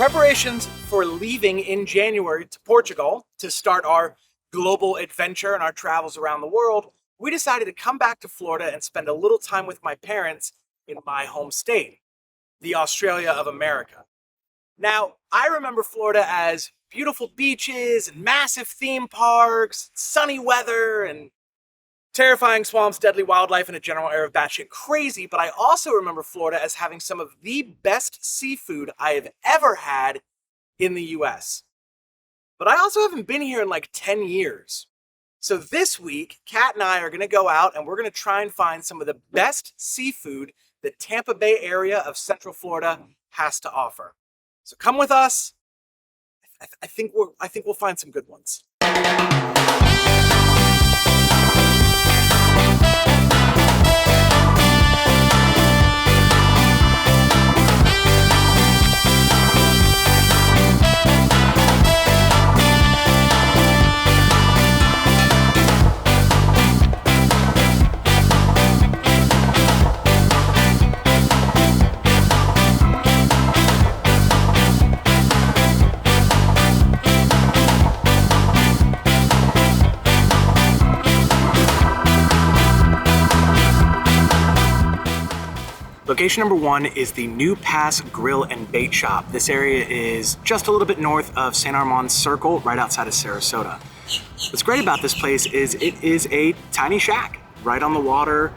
preparations for leaving in January to Portugal to start our global adventure and our travels around the world, we decided to come back to Florida and spend a little time with my parents in my home state, the Australia of America. Now, I remember Florida as beautiful beaches and massive theme parks, sunny weather, and terrifying swamps, deadly wildlife, and a general air of batshit crazy, but I also remember Florida as having some of the best seafood I have ever had in the US. But I also haven't been here in like 10 years. So this week, Kat and I are going to go out and we're going to try and find some of the best seafood that Tampa Bay area of Central Florida has to offer. So come with us. I think we'll find some good ones. Location number 1 is the New Pass Grill and Bait Shop. This area is just a little bit north of St. Armand's Circle, right outside of Sarasota. What's great about this place is it is a tiny shack right on the water,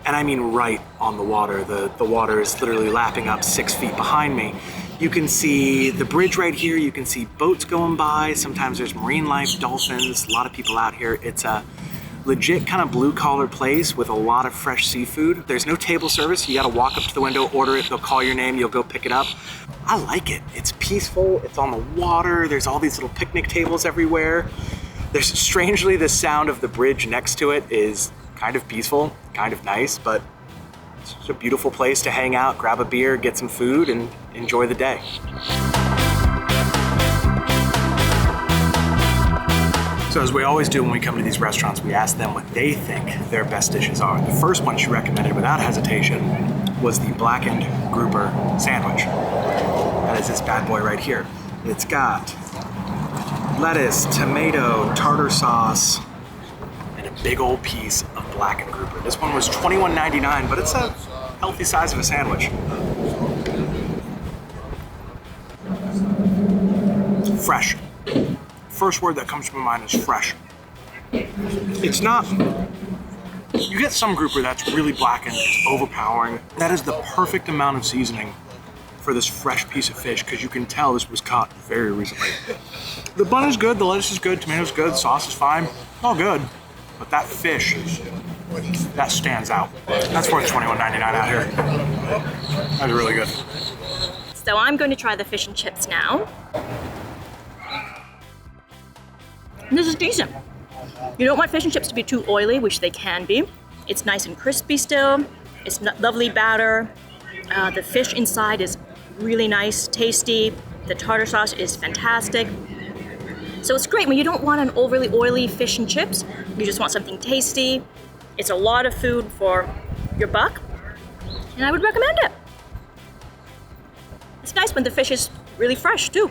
and I mean right on the water. The water is literally lapping up 6 feet behind me. You can see the bridge right here. You can see boats going by. Sometimes there's marine life, dolphins, a lot of people out here. It's a legit kind of blue-collar place with a lot of fresh seafood. There's no table service. You gotta walk up to the window, order it, they'll call your name, you'll go pick it up. I like it. It's peaceful, it's on the water, there's all these little picnic tables everywhere. There's strangely the sound of the bridge next to it is kind of peaceful, kind of nice, but it's just a beautiful place to hang out, grab a beer, get some food, and enjoy the day. So as we always do when we come to these restaurants, we ask them what they think their best dishes are. The first one she recommended without hesitation was the blackened grouper sandwich. That is this bad boy right here. It's got lettuce, tomato, tartar sauce, and a big old piece of blackened grouper. This one was $21.99, but it's a healthy size of a sandwich. Fresh. First word that comes to my mind is fresh. It's not, you get some grouper that's really blackened, it's overpowering. That is the perfect amount of seasoning for this fresh piece of fish because you can tell this was caught very recently. The bun is good, the lettuce is good, tomato's good, sauce is fine, all good. But that fish, that stands out. That's worth $21.99 out here. That's really good. So I'm going to try the fish and chips now. This is decent. You don't want fish and chips to be too oily, which they can be. It's nice and crispy still. It's lovely batter. The fish inside is really nice, tasty. The tartar sauce is fantastic. So it's great when you don't want an overly oily fish and chips. You just want something tasty. It's a lot of food for your buck, and I would recommend it. It's nice when the fish is really fresh too.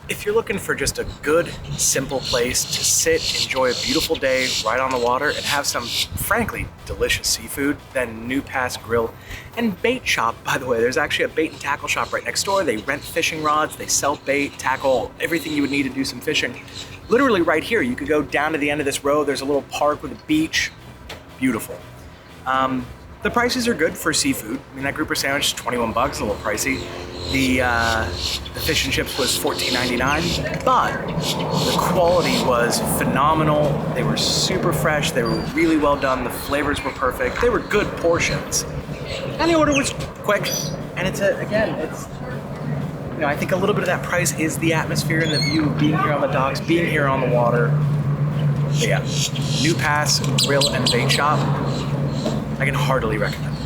If you're looking for just a good, simple place to sit, enjoy a beautiful day right on the water, and have some, frankly, delicious seafood, then New Pass Grill and Bait Shop. By the way, there's actually a bait and tackle shop right next door. They rent fishing rods, they sell bait, tackle, everything you would need to do some fishing. Literally right here, you could go down to the end of this road. There's a little park with a beach. Beautiful. The prices are good for seafood. I mean, that grouper sandwich is 21 bucks, a little pricey. The fish and chips was $14.99, but the quality was phenomenal. They were super fresh. They were really well done. The flavors were perfect. They were good portions. And the order was quick. And it's I think a little bit of that price is the atmosphere and the view of being here on the docks, being here on the water. But yeah, New Pass Grill and Bait Shop. I can heartily recommend it.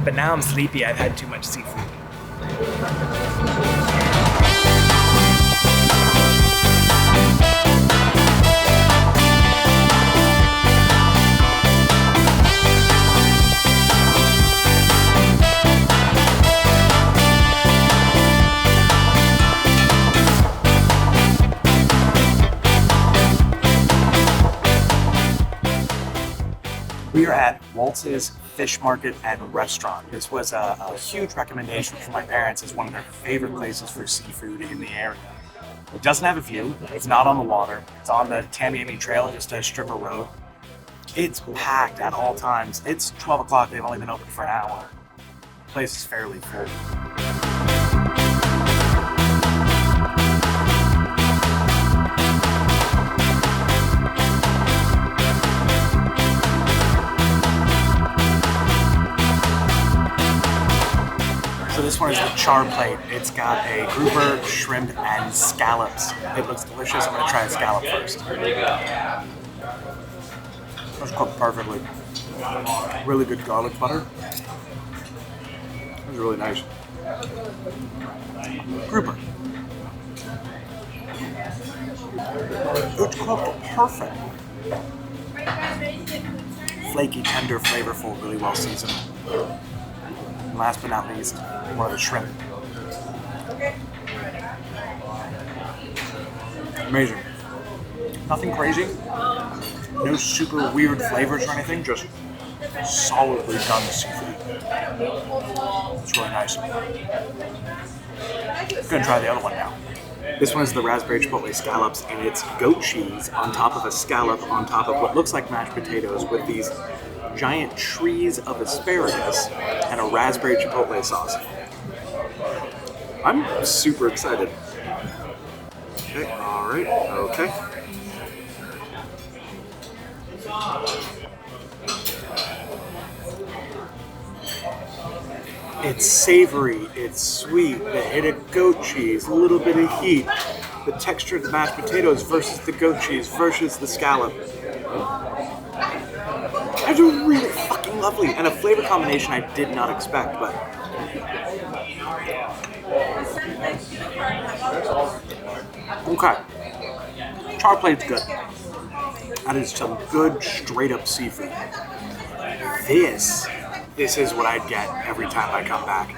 But now I'm sleepy, I've had too much seafood. at Waltzes Fish Market and Restaurant. This was a huge recommendation from my parents as one of their favorite places for seafood in the area. It doesn't have a view, it's not on the water, it's on the Tamiami Trail, just a strip of road. It's packed at all times. It's 12 o'clock, they've only been open for an hour. The place is fairly full. So this one is the char plate. It's got a grouper, shrimp, and scallops. It looks delicious. I'm gonna try a scallop first. It's cooked perfectly. Really good garlic butter. It was really nice. Grouper. It's cooked perfect. Flaky, tender, flavorful, really well seasoned. And last but not least, one of the shrimp. Amazing. Nothing crazy. No super weird flavors or anything, just solidly done seafood. It's really nice. I'm gonna try the other one now. This one is the raspberry chipotle scallops, and it's goat cheese on top of a scallop on top of what looks like mashed potatoes with these giant trees of asparagus and a raspberry chipotle sauce. I'm super excited. Okay, all right, okay. It's savory, it's sweet, the hit of goat cheese, a little bit of heat, the texture of the mashed potatoes versus the goat cheese versus the scallop. That's really fucking lovely, and a flavor combination I did not expect, but okay. Char plate's good. That is some good straight up seafood. This is what I'd get every time I come back.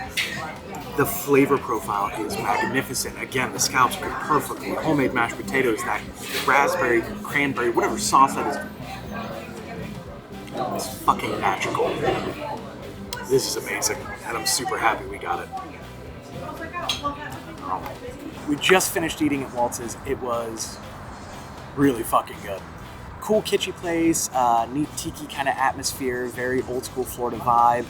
The flavor profile is magnificent. Again, the scallops are perfectly. Homemade mashed potatoes, that raspberry, cranberry, whatever sauce that is. It's fucking magical. This is amazing, and I'm super happy we got it. We just finished eating at Waltz's. It was really fucking good. Cool kitschy place, neat tiki kind of atmosphere, very old school Florida vibe.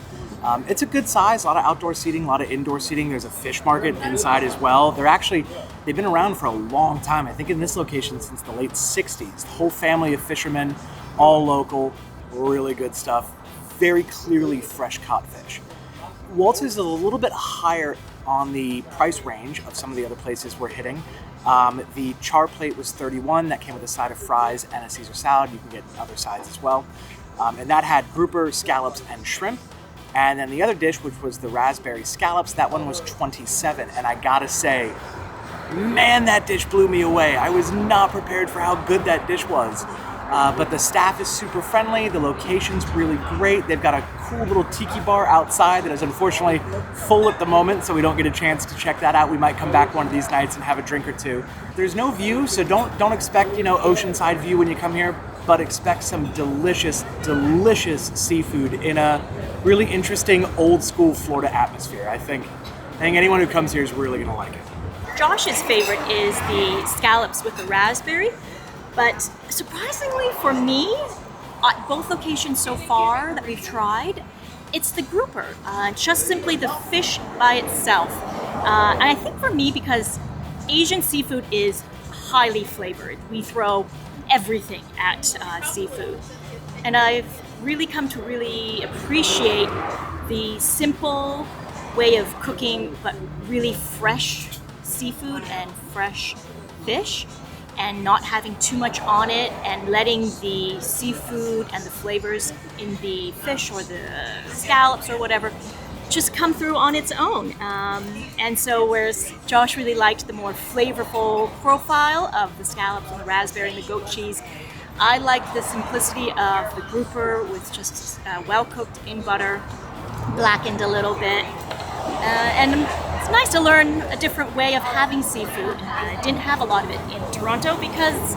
It's a good size, a lot of outdoor seating, a lot of indoor seating. There's a fish market inside as well. They've been around for a long time. I think in this location since the late 60s. The whole family of fishermen, all local, really good stuff. Very clearly fresh caught fish. Waltz's is a little bit higher on the price range of some of the other places we're hitting. The char plate was $31. That came with a side of fries and a Caesar salad. You can get other sides as well. And that had grouper, scallops, and shrimp. And then the other dish, which was the raspberry scallops, that one was $27. And I gotta say, man, that dish blew me away. I was not prepared for how good that dish was. But the staff is super friendly. The location's really great. They've got a cool little tiki bar outside that is unfortunately full at the moment, so we don't get a chance to check that out. We might come back one of these nights and have a drink or two. There's no view, so don't expect, oceanside view when you come here, but expect some delicious, delicious seafood in a really interesting old school Florida atmosphere. I think anyone who comes here is really gonna like it. Josh's favorite is the scallops with the raspberry. But surprisingly for me, at both locations so far that we've tried, it's the grouper, just simply the fish by itself. And I think for me, because Asian seafood is highly flavored, we throw everything at seafood. And I've really come to really appreciate the simple way of cooking, but really fresh seafood and fresh fish, and not having too much on it, and letting the seafood and the flavors in the fish or the scallops or whatever just come through on its own. And so whereas Josh really liked the more flavorful profile of the scallops and the raspberry and the goat cheese, I like the simplicity of the grouper with just well cooked in butter, blackened a little bit. And it's nice to learn a different way of having seafood. I didn't have a lot of it in Toronto because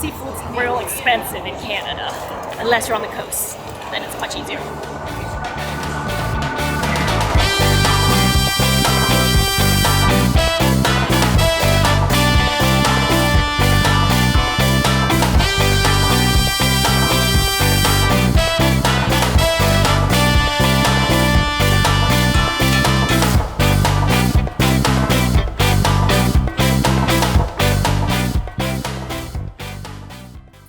seafood's real expensive in Canada, unless you're on the coast. then it's much easier.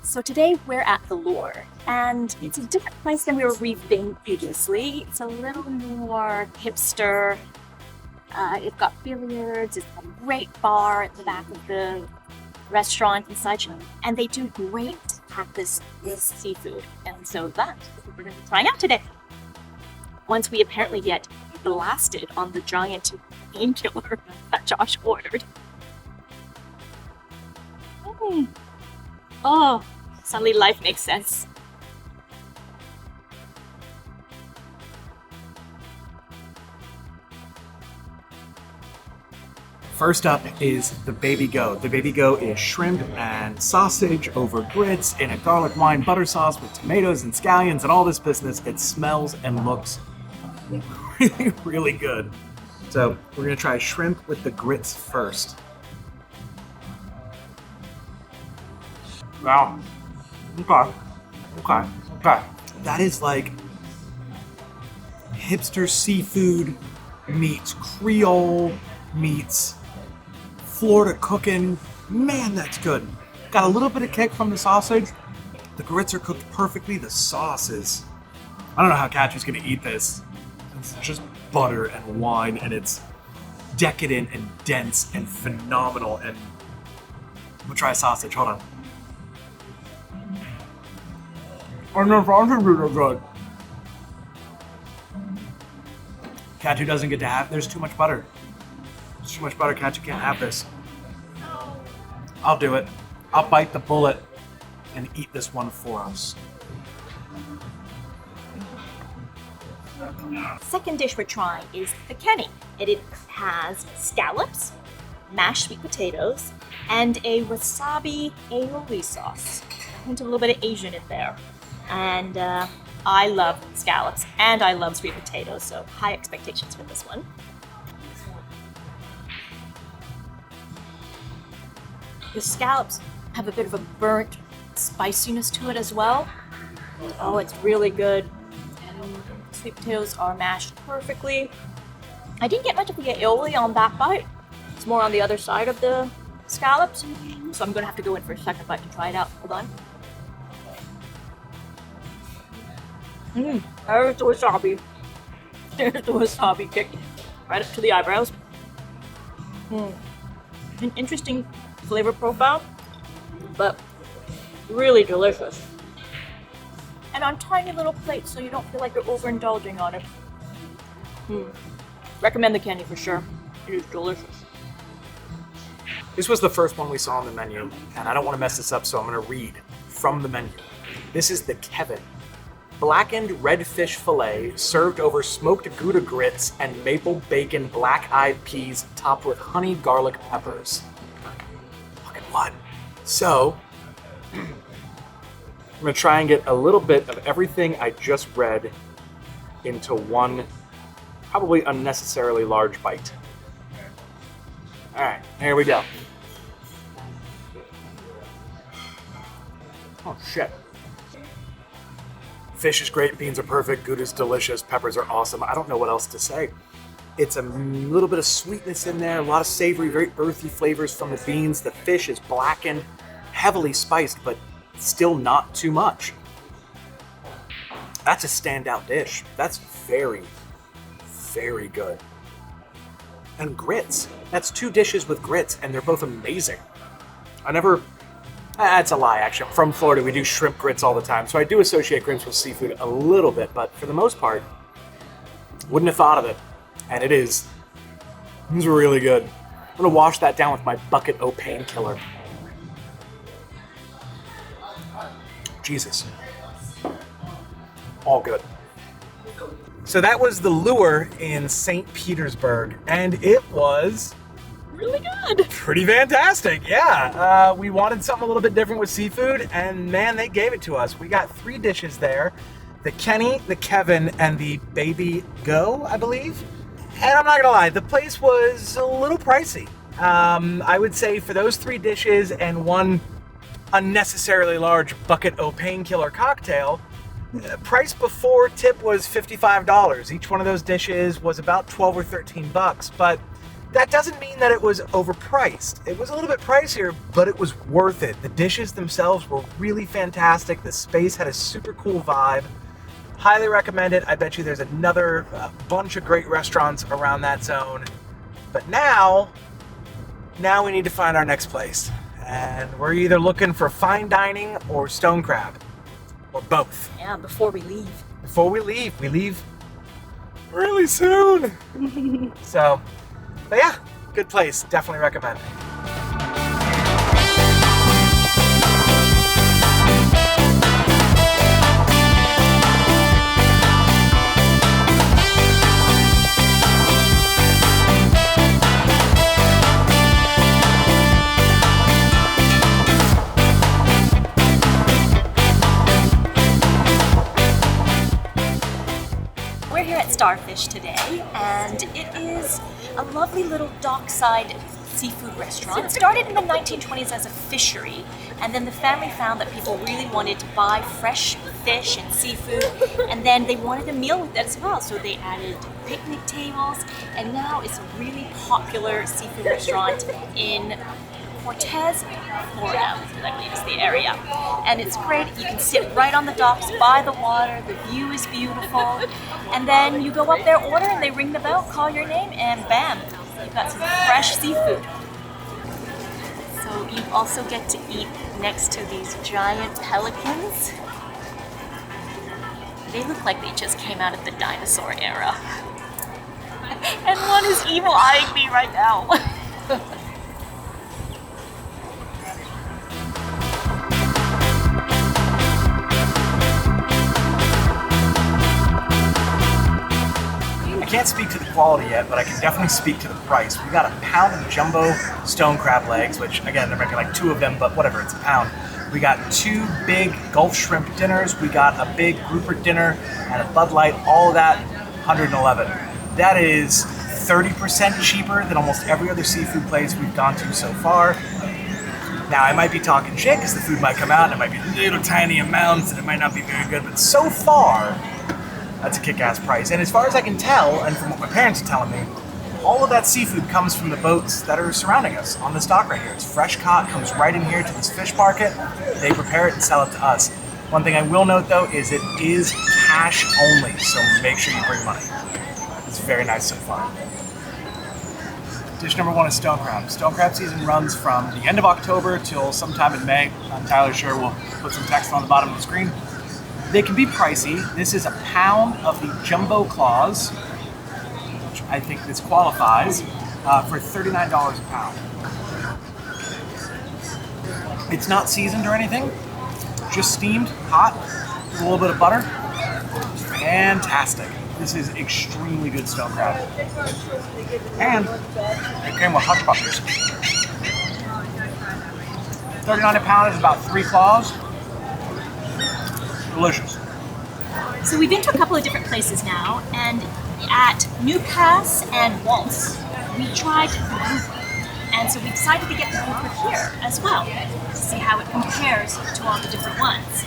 So today we're at the Lure, and it's a different place than we've been previously. It's a little more hipster. It's got billiards, it's got a great bar at the back of the restaurant and such, and they do great tapas with seafood. And so that's what we're going to be trying out today. Once we apparently get blasted on the giant painkiller that Josh ordered. Oh, suddenly life makes sense. First up is the baby go. The baby go is shrimp and sausage over grits in a garlic wine butter sauce with tomatoes and scallions and all this business. It smells and looks really, really good. So we're gonna try shrimp with the grits first. Wow. Okay. That is like hipster seafood meets Creole meets Florida cooking. Man, that's good. Got a little bit of kick from the sausage. The grits are cooked perfectly. The sauce is... I don't know how Katya's gonna eat this. It's just butter and wine, and it's decadent and dense and phenomenal. And we'll try sausage. Hold on. Oh no, sausage is good. Katya doesn't get to have. There's too much butter. There's too much butter. Katya can't have this. I'll do it. I'll bite the bullet and eat this one for us. Second dish we're trying is the Kenny. It has scallops, mashed sweet potatoes, and a wasabi aioli sauce. A hint of a little bit of Asian in there. And I love scallops and I love sweet potatoes, so high expectations for this one. The scallops have a bit of a burnt spiciness to it as well. Oh, it's really good. And sweet potatoes are mashed perfectly. I didn't get much of the aioli on that bite. It's more on the other side of the scallops, so I'm gonna have to go in for a second bite to try it out. Hold on. There's the wasabi. There's the wasabi kick right up to the eyebrows. An interesting flavor profile, but really delicious. And on tiny little plates, so you don't feel like you're overindulging on it. Recommend the candy for sure. It is delicious. This was the first one we saw on the menu, and I don't want to mess this up, so I'm going to read from the menu. This is the Kevin. Blackened redfish fillet served over smoked Gouda grits and maple bacon black-eyed peas topped with honey garlic peppers. Fucking what? So, I'm gonna try and get a little bit of everything I just read into one probably unnecessarily large bite. All right, here we go. Oh shit. Fish is great, beans are perfect, Gouda's delicious, peppers are awesome. I don't know what else to say. It's a little bit of sweetness in there, a lot of savory, very earthy flavors from the beans. The fish is blackened, heavily spiced, but still not too much. That's a standout dish. That's very, very good. And grits. That's two dishes with grits, and they're both amazing. That's a lie, actually. I'm from Florida. We do shrimp grits all the time, so I do associate grits with seafood a little bit, but for the most part, wouldn't have thought of it. And it is. It's really good. I'm gonna wash that down with my bucket o' painkiller. Jesus. All good. So that was the Lure in St. Petersburg, and it was Really good. pretty fantastic. Yeah, we wanted something a little bit different with seafood, and man, they gave it to us. We got 3 dishes there. the Kenny, the Kevin, and the Baby Go, I believe. And I'm not gonna lie, the place was a little pricey. I would say for those 3 dishes and one unnecessarily large bucket o' painkiller cocktail, price before tip was $55. Each one of those dishes was about 12 or 13 bucks, but that doesn't mean that it was overpriced. It was a little bit pricier, but it was worth it. The dishes themselves were really fantastic. The space had a super cool vibe. Highly recommend it. I bet you there's another bunch of great restaurants around that zone. But now we need to find our next place. And we're either looking for fine dining or stone crab, or both. Yeah, before we leave. Before we leave really soon. So, but yeah, good place. Definitely recommend. We're here at Starfish today, and it is a lovely little dockside seafood restaurant. It started in the 1920s as a fishery, and then the family found that people really wanted to buy fresh fish and seafood, and then they wanted a meal with that as well, so they added picnic tables, and now it's a really popular seafood restaurant in Cortez, Florida, I believe is the area. And it's great. You can sit right on the docks by the water. The view is beautiful. And then you go up there, order, and they ring the bell, call your name, and bam, you've got some fresh seafood. So you also get to eat next to these giant pelicans. They look like they just came out of the dinosaur era. And one is evil eyeing me right now. I can't speak to the quality yet, but I can definitely speak to the price. We got a pound of jumbo stone crab legs, which again, there might be like 2 of them, but whatever, it's a pound. We got 2 big Gulf shrimp dinners. We got a big grouper dinner and a Bud Light, all of that, $111. That is 30% cheaper than almost every other seafood place we've gone to so far. Now, I might be talking shit because the food might come out and it might be little tiny amounts and it might not be very good, but so far, that's a kick-ass price. And as far as I can tell, and from what my parents are telling me, all of that seafood comes from the boats that are surrounding us on this dock right here. It's fresh caught, comes right in here to this fish market. They prepare it and sell it to us. One thing I will note though is it is cash only, so make sure you bring money. It's very nice so far. Dish number 1 is stone crab. Stone crab season runs from the end of October till sometime in May. I'm entirely sure. We'll put some text on the bottom of the screen. They can be pricey. This is a pound of the jumbo claws, which I think this qualifies, for $39 a pound. It's not seasoned or anything, just steamed, hot, with a little bit of butter. Fantastic. This is extremely good stone crab. And it came with hush puppies. $39 a pound is about 3 claws. Delicious. So we've been to a couple of different places now, and at New Pass and Waltz, we tried the grouper. And so we decided to get the grouper here as well, to see how it compares to all the different ones.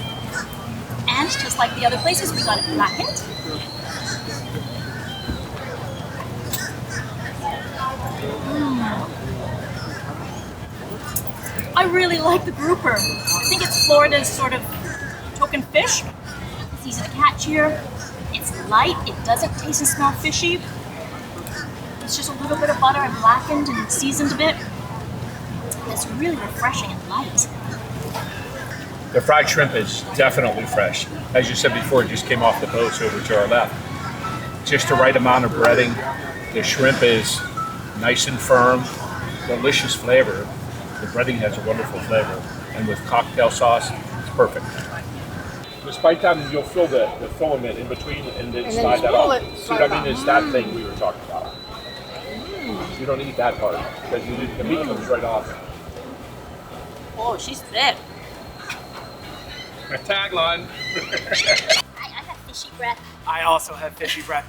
And just like the other places, we got it blackened. I really like the grouper. I think it's Florida's sort of token fish. It's easy to catch here. It's light. It doesn't taste and smell fishy. It's just a little bit of butter and blackened and seasoned a bit. It's really refreshing and light. The fried shrimp is definitely fresh. As you said before, it just came off the boats over to our left. Just the right amount of breading. The shrimp is nice and firm, delicious flavor. The breading has a wonderful flavor. And with cocktail sauce, it's perfect. Despite that, you'll feel the filament in between and then slide that off. See what I mean? It's that thing we were talking about. You don't eat that part because the meat comes right off. Oh, she's thick. A tagline. I have fishy breath. I also have fishy breath.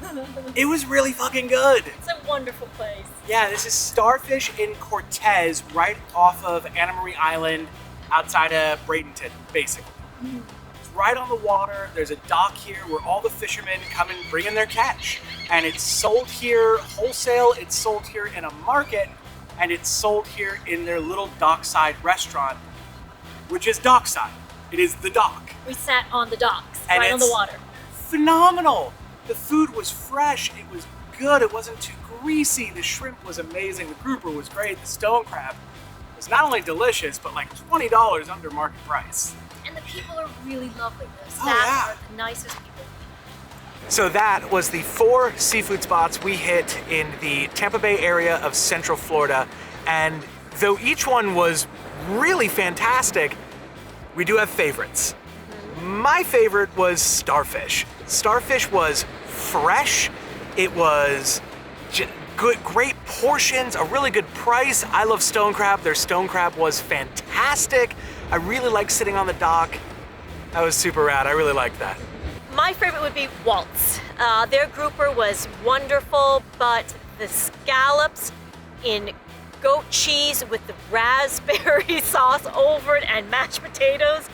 It was really fucking good. It's a wonderful place. Yeah, this is Starfish in Cortez, right off of Anna Marie Island, outside of Bradenton, basically. It's right on the water. There's a dock here where all the fishermen come and bring in their catch. And it's sold here wholesale, it's sold here in a market, and it's sold here in their little dockside restaurant, which is dockside. It is the dock. We sat on the docks, And right on the it's water. Phenomenal. The food was fresh, it was good, it wasn't too greasy, the shrimp was amazing, the grouper was great, the stone crab was not only delicious, but like $20 under market price. And the people are really lovely. The staff yeah. are the nicest people. So that was the 4 seafood spots we hit in the Tampa Bay area of Central Florida. And though each one was really fantastic, we do have favorites. My favorite was Starfish. Starfish was fresh. It was good, great portions, a really good price. I love stone crab. Their stone crab was fantastic. I really like sitting on the dock. That was super rad. I really liked that. My favorite would be Walt's. Their grouper was wonderful, but the scallops in goat cheese with the raspberry sauce over it and mashed potatoes,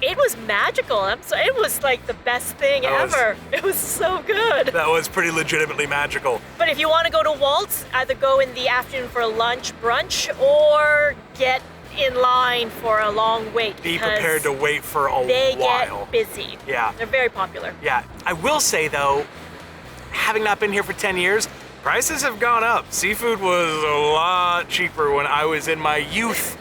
it was magical. It was like the best thing ever. It was so good. That was pretty legitimately magical. But if you want to go to Walt's, either go in the afternoon for a lunch brunch or get in line for a long wait. Be prepared to wait for a they while. get busy. Yeah. They're very popular. Yeah. I will say though, having not been here for 10 years, prices have gone up. Seafood was a lot cheaper when I was in my youth.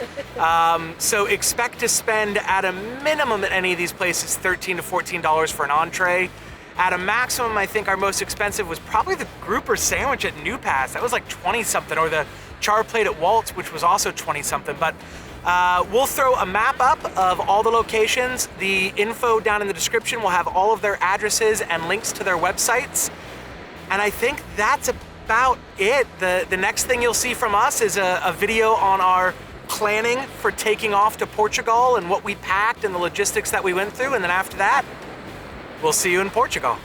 So expect to spend at a minimum at any of these places $13 to $14 for an entree. At a maximum, I think our most expensive was probably the grouper sandwich at New Pass. That was like 20 something, or the char plate at Walt, which was also 20 something. But we'll throw a map up of all the locations. The info down in the description will have all of their addresses and links to their websites. And I think that's about it. The next thing you'll see from us is a video on our planning for taking off to Portugal and what we packed and the logistics that we went through. And then after that, we'll see you in Portugal.